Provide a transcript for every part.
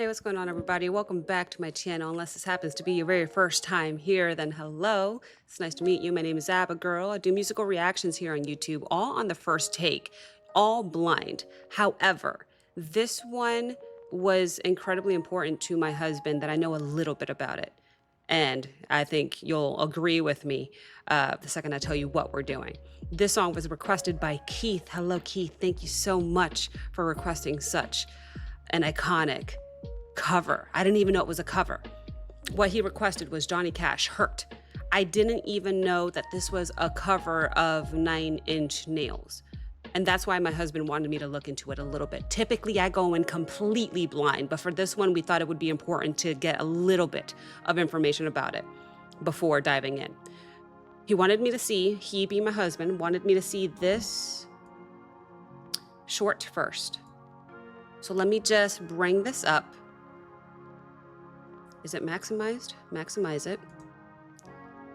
Hey, what's going on, everybody? Welcome back to my channel. Unless this happens to be your very first time here, then hello. It's nice to meet you. My name is Abigail. I do musical reactions here on YouTube, all on the first take, all blind. However, this one was incredibly important to my husband that I know a little bit about it. And I think you'll agree with me the second I tell you what we're doing. This song was requested by Keith. Hello, Keith. Thank you so much for requesting such an iconic cover. I didn't even know it was a cover. What he requested was Johnny Cash, Hurt. I didn't even know that this was a cover of 9 Inch Nails. And that's why my husband wanted me to look into it a little bit. Typically, I go in completely blind, but for this one, we thought it would be important to get a little bit of information about it before diving in. He wanted me to see, he being my husband, wanted me to see this short first. So let me just bring this up. Is it maximized? Maximize it.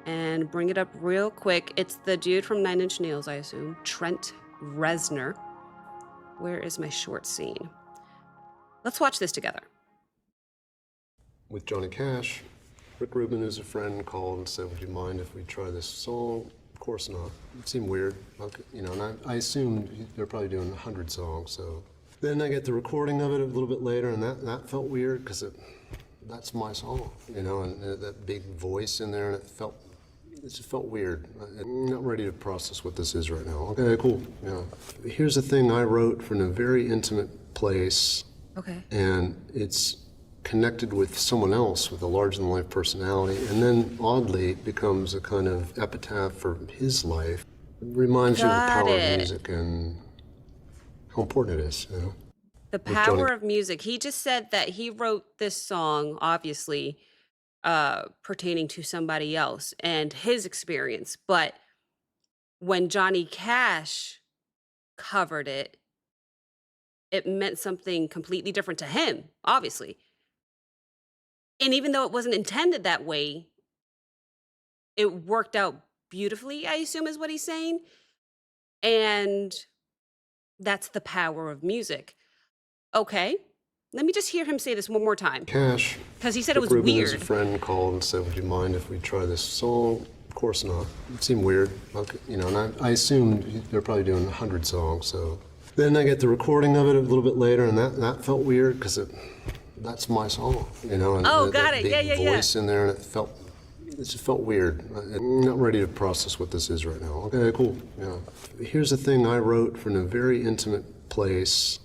And bring it up real quick. It's the dude from 9 Inch Nails, I assume. Trent Reznor. Where is my short scene? Let's watch this together. With Johnny Cash, Rick Rubin, who's a friend, called and said, "Would you mind if we try this song?" Of course not. It seemed weird. You know, and I assumed they're probably doing 100 songs, so. Then I get the recording of it a little bit later, and that felt weird because that's my song, you know, and that big voice in there, and it just felt weird. I'm not ready to process what this is right now. Okay, cool. Yeah. Here's the thing I wrote from a very intimate place. Okay. And it's connected with someone else with a larger-than-life personality, and then oddly it becomes a kind of epitaph for his life. It reminds you of the power of music and how important it is, you know. The power of music. He just said that he wrote this song, obviously, pertaining to somebody else and his experience. But when Johnny Cash covered it, it meant something completely different to him, obviously. And even though it wasn't intended that way, it worked out beautifully, I assume is what he's saying. And that's the power of music. Okay, let me just hear him say this one more time. Cash. Because he said it was Rubin, weird. who's a friend, called and said, "Would you mind if we try this song?" Of course not. It seemed weird. You know, and I assumed they're probably doing 100 songs, so. Then I get the recording of it a little bit later, and that felt weird because that's my song, you know, and got it. big voice in there, and it just felt weird. I'm not ready to process what this is right now. Okay, cool. Yeah. Here's the thing I wrote from a very intimate place.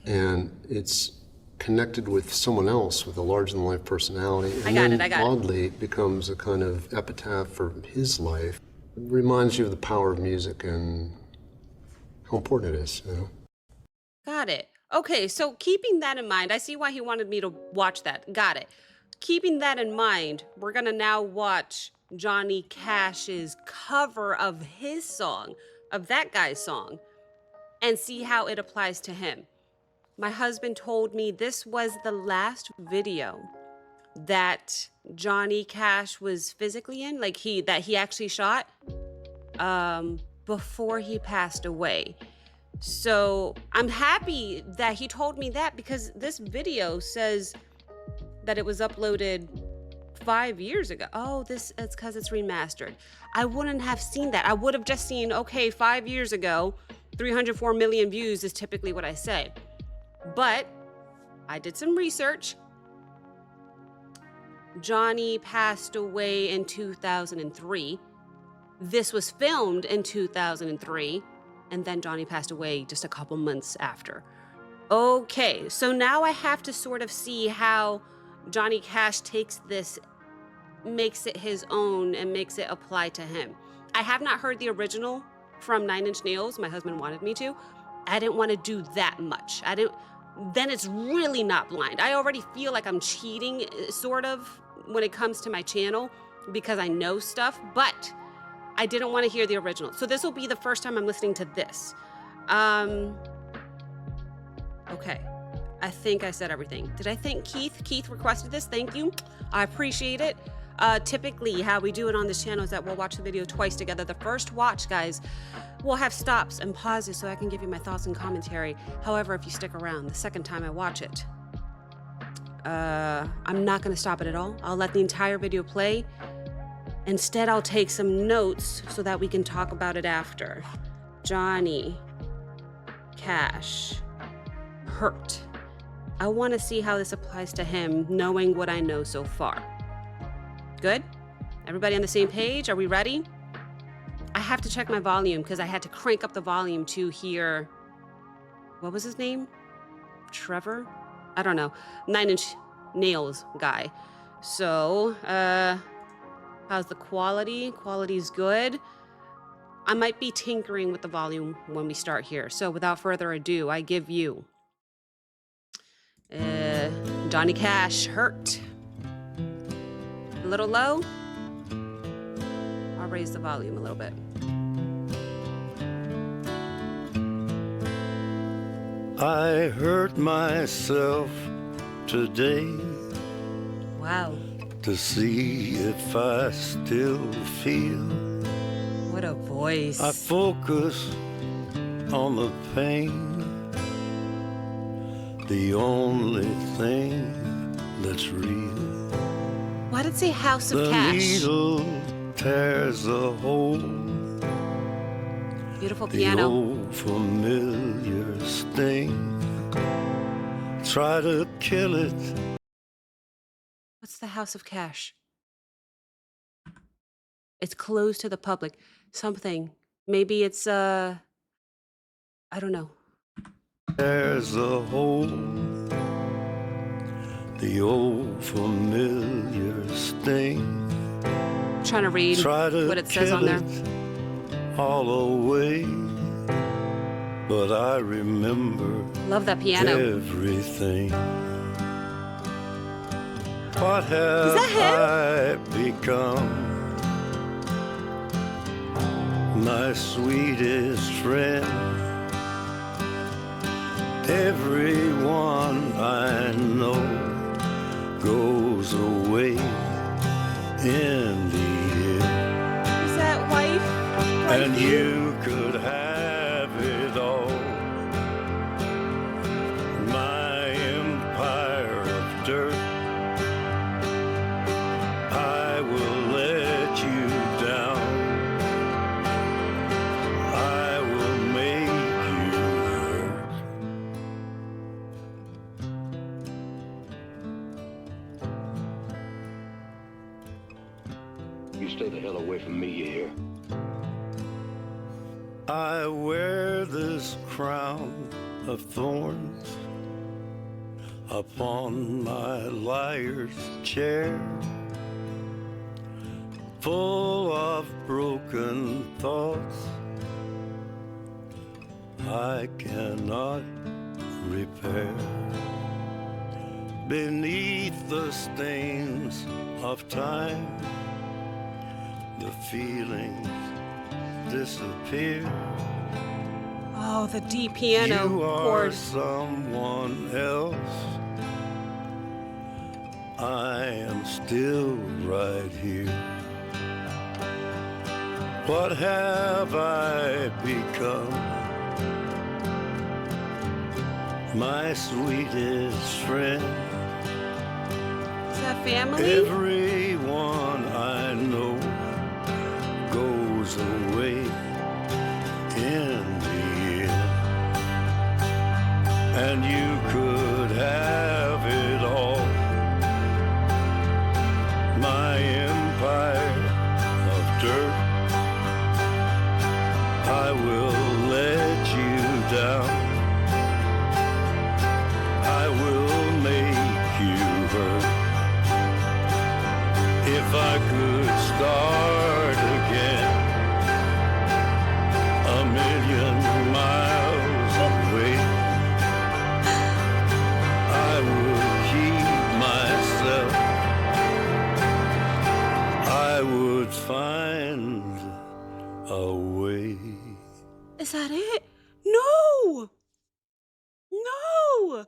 And it's connected with someone else with a larger-than-life personality. And then oddly, it becomes a kind of epitaph for his life. It reminds you of the power of music and how important it is, you know? Got it. Okay, so keeping that in mind, I see why he wanted me to watch that. Got it. Keeping that in mind, we're going to now watch Johnny Cash's cover of his song, of that guy's song, and see how it applies to him. My husband told me this was the last video that Johnny Cash was physically in, like that he actually shot before he passed away. So I'm happy that he told me that, because this video says that it was uploaded 5 years ago. Oh, it's because it's remastered. I wouldn't have seen that. I would have just seen, okay, 5 years ago, 304 million views is typically what I say. But I did some research. Johnny passed away in 2003. This was filmed in 2003, and then Johnny passed away just a couple months after. Okay, so now I have to sort of see how Johnny Cash takes this, makes it his own, and makes it apply to him. I have not heard the original from 9 Inch Nails. My husband wanted me to. I didn't want to do that much. Then it's really not blind. I already feel like I'm cheating, sort of, when it comes to my channel, because I know stuff, but I didn't want to hear the original. So this will be the first time I'm listening to this. Okay, I think I said everything. Did I thank Keith? Keith requested this, thank you. I appreciate it. Typically, how we do it on this channel is that we'll watch the video twice together. The first watch, guys, we'll have stops and pauses so I can give you my thoughts and commentary. However, if you stick around, the second time I watch it, I'm not going to stop it at all. I'll let the entire video play. Instead, I'll take some notes so that we can talk about it after. Johnny Cash hurt. I want to see how this applies to him, knowing what I know so far. Good? Everybody on the same page? Are we ready? I have to check my volume because I had to crank up the volume to hear, what was his name? Trevor? I don't know. 9 Inch Nails guy. So, how's the quality? Quality's good. I might be tinkering with the volume when we start here. So without further ado, I give you Johnny Cash, Hurt. A little low. I'll raise the volume a little bit. I hurt myself today. Wow. To see if I still feel. What a voice. I focus on the pain, the only thing that's real. Why did it say House of The Cash? needle tears a hole. Beautiful The piano. old familiar sting. Try to kill it. What's the House of Cash? It's closed to the public. Something. Maybe it's I don't know. There's a hole. The old familiar sting. I'm trying to read Try to what it says on there. all away, but I remember Love that piano. everything. What have I become? My sweetest friend. Everyone I know goes away in the end. Is that wife? And you could have it all. My empire of dirt. I will let you down. I will make you hurt. You stay the hell away from me, you hear? I wear this crown of thorns upon my liar's chair, full of broken thoughts I cannot repair. Beneath the stains of time, the feelings disappear. Oh, the D piano You are chord. someone else. I am still right here. What have I become? My sweetest friend. Is that family? Everyone I know goes away in the end. And you could have it all. My empire of dirt. I will let you down. I will make you hurt. If I could start again, a million miles away, I would keep myself. I would find a way. Is that it? No! No!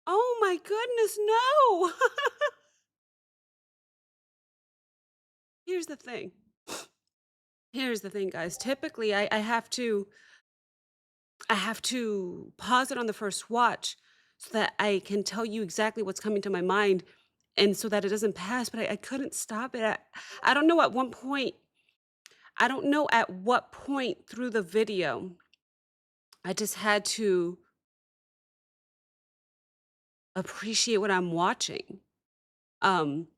Oh my goodness, no! Here's the thing. Here's the thing, guys. Typically, I have to pause it on the first watch so that I can tell you exactly what's coming to my mind and so that it doesn't pass, but I couldn't stop it. I don't know at one point, I don't know at what point through the video I just had to appreciate what I'm watching. Um,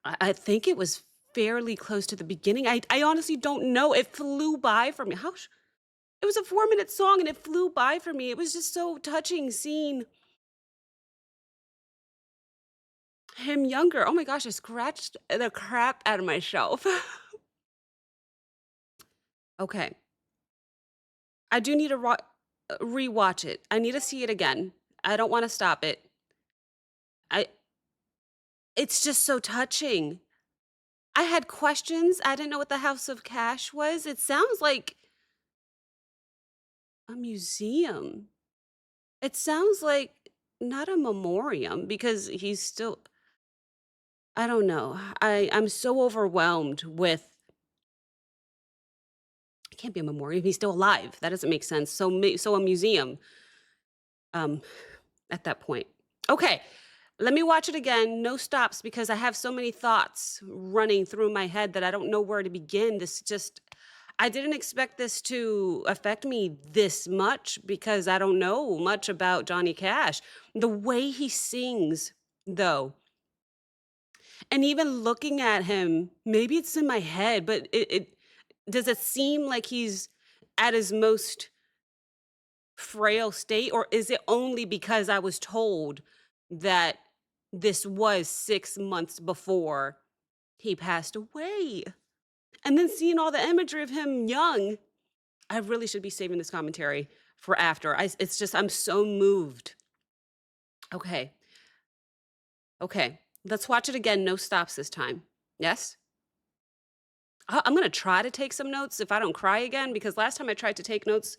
I think it was fairly close to the beginning. I honestly don't know. It flew by for me. It was a 4-minute song and it flew by for me. It was just so touching seeing him younger. Oh my gosh, I scratched the crap out of myself. Okay. I do need to rewatch it. I need to see it again. I don't want to stop it. I It's just so touching. I had questions. I didn't know what the House of Cash was. It sounds like a museum. It sounds like not a memoriam because he's still, I don't know. I'm so overwhelmed with, it can't be a memoriam. He's still alive. That doesn't make sense. So a museum um at that point. Okay. Let me watch it again. No stops because I have so many thoughts running through my head that I don't know where to begin. I didn't expect this to affect me this much because I don't know much about Johnny Cash. The way he sings, though, and even looking at him, maybe it's in my head, but it does it seem like he's at his most frail state, or is it only because I was told that this was 6 months before he passed away? And then seeing all the imagery of him young, I really should be saving this commentary for after. It's just, I'm so moved. Okay. Okay. Let's watch it again. No stops this time. Yes? I'm going to try to take some notes if I don't cry again, because last time I tried to take notes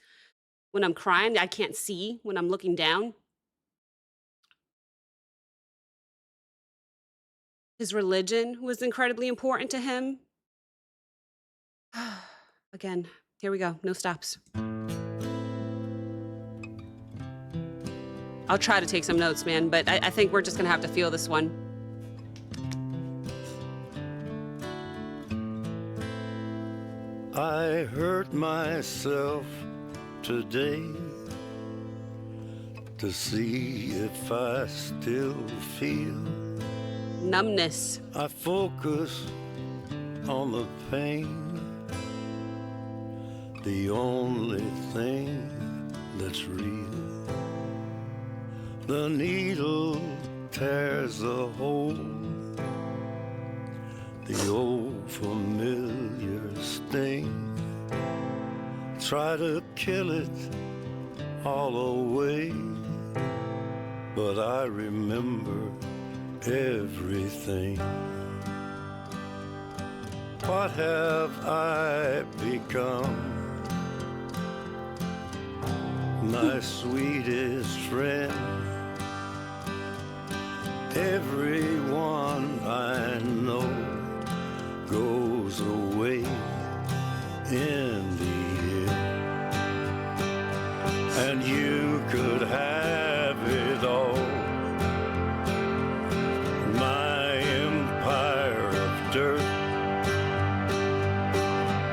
when I'm crying, I can't see when I'm looking down. His religion was incredibly important to him. Again, here we go. No stops. I'll try to take some notes, man, but I think we're just going to have to feel this one. I hurt myself today to see if I still feel. Numbness. I focus on the pain, the only thing that's real. The needle tears a hole, the old familiar sting. Try to kill it all away, but I remember everything. What have I become? My sweetest friend. Everyone I know goes away in the end, and you could have it all. My empire of dirt,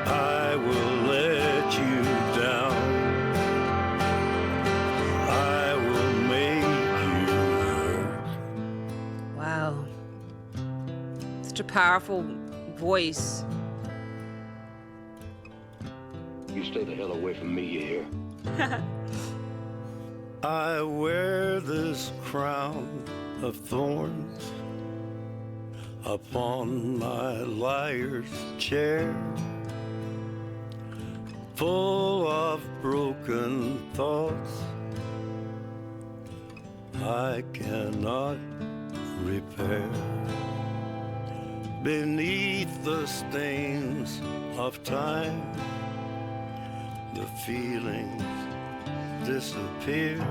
I will let you down. I will make you hurt. Wow. Such a powerful voice. You stay the hell away from me, you hear? I wear this crown of thorns upon my liar's chair, full of broken thoughts I cannot repair. Beneath the stains of time, the feelings disappear.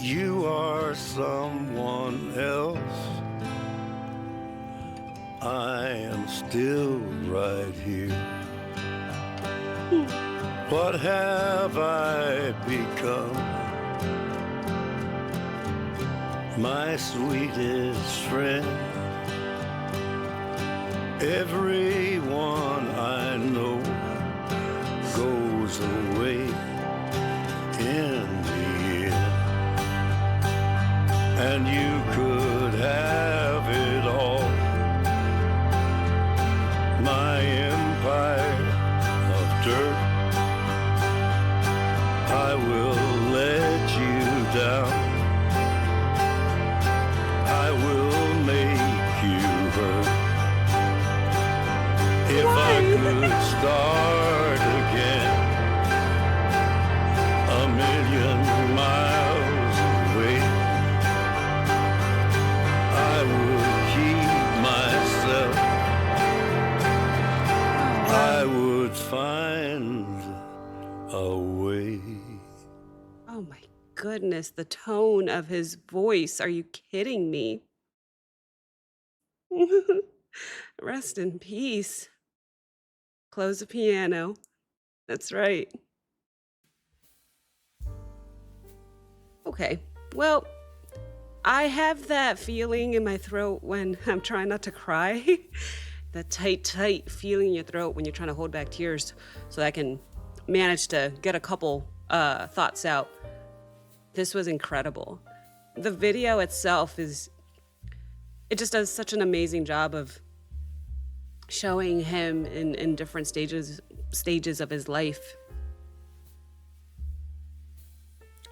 You are someone else. I am still right here. What have I become? my sweetest friend. Everyone I know goes away in the end, and you could have it all. My empire of dirt, I will let you down. I will make you hurt. If I could start again, a million miles away, I would keep myself. I would find a way. Oh my goodness, the tone of his voice. Are you kidding me? Rest in peace. Close the piano. That's right. Okay. Well, I have that feeling in my throat when I'm trying not to cry. That tight, tight feeling in your throat when you're trying to hold back tears so that I can manage to get a couple thoughts out. This was incredible. The video itself it just does such an amazing job of showing him in different stages of his life.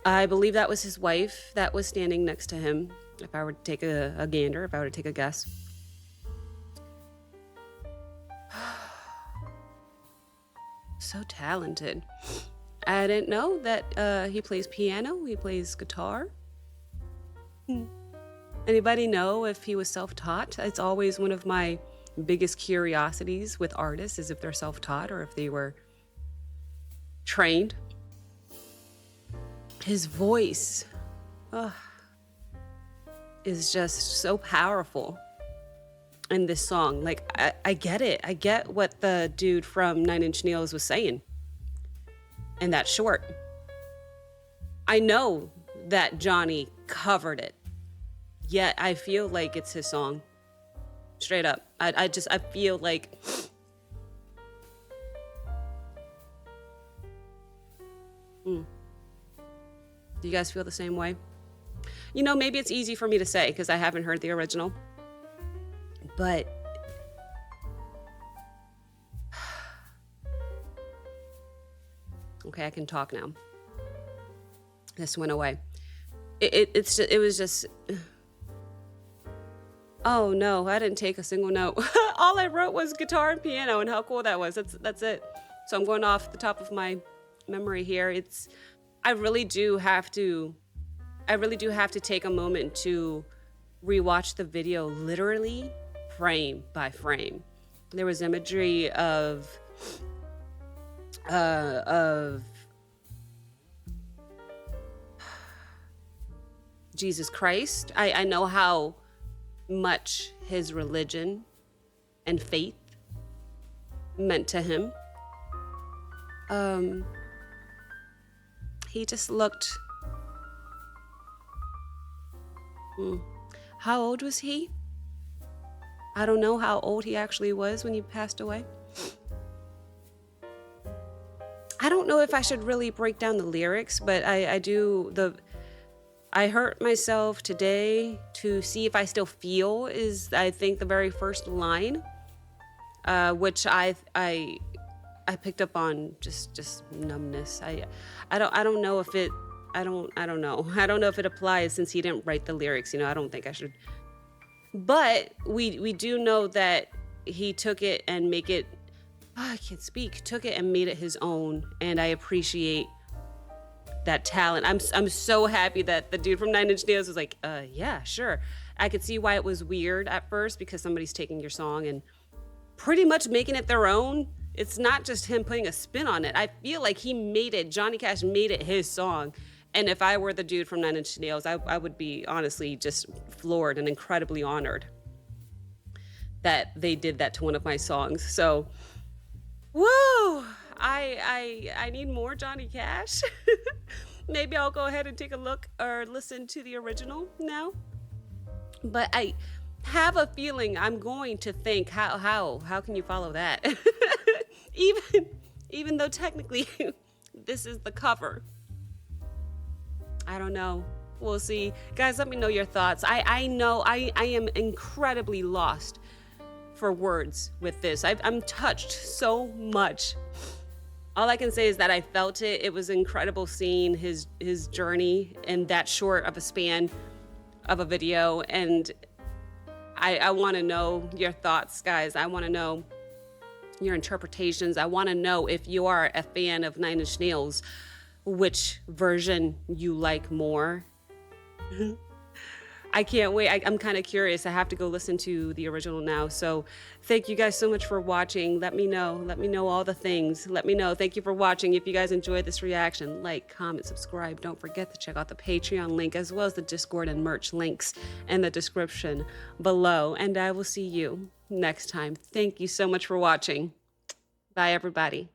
I believe that was his wife that was standing next to him, if I were to take a gander, if I were to take a guess. So talented. I didn't know that he plays piano, he plays guitar. Anybody know if he was self-taught? It's always one of my biggest curiosities with artists is if they're self-taught or if they were trained. His voice is just so powerful in this song. Like, I get it. I get what the dude from Nine Inch Nails was saying in that short. I know that Johnny covered it, yet I feel like it's his song. Straight up. I feel like Do you guys feel the same way? You know, maybe it's easy for me to say because I haven't heard the original. But okay, I can talk now. This went away. It was just oh no, I didn't take a single note. All I wrote was guitar and piano and how cool that was. That's it. So I'm going off the top of my memory here. I really do have to take a moment to rewatch the video literally frame by frame. There was imagery of Jesus Christ. I know how much his religion and faith meant to him. He just looked... How old was he? I don't know how old he actually was when he passed away. I don't know if I should really break down the lyrics, but I hurt myself today to see if I still feel is, I think, the very first line, which I picked up on just numbness. I don't know if it applies since he didn't write the lyrics. You know, I don't think I should. But we do know that he took it and took it and made it his own, and I appreciate that talent. I'm so happy that the dude from Nine Inch Nails was like, yeah, sure. I could see why it was weird at first because somebody's taking your song and pretty much making it their own. It's not just him putting a spin on it. I feel like Johnny Cash made it his song. And if I were the dude from Nine Inch Nails, I would be honestly just floored and incredibly honored that they did that to one of my songs. So, woo! I need more Johnny Cash. Maybe I'll go ahead and take a look or listen to the original now. But I have a feeling I'm going to think, how can you follow that? even even though technically this is the cover. I don't know. We'll see. Guys, let me know your thoughts. I know I am incredibly lost for words with this. I'm touched so much. All I can say is that I felt it. It was incredible seeing his journey in that short of a span of a video. And I want to know your thoughts, guys. I want to know your interpretations. I want to know if you are a fan of Nine Inch Nails, which version you like more. I can't wait. I'm kind of curious. I have to go listen to the original now. So thank you guys so much for watching. Let me know. Let me know all the things. Let me know. Thank you for watching. If you guys enjoyed this reaction, like, comment, subscribe. Don't forget to check out the Patreon link as well as the Discord and merch links in the description below. And I will see you next time. Thank you so much for watching. Bye, everybody.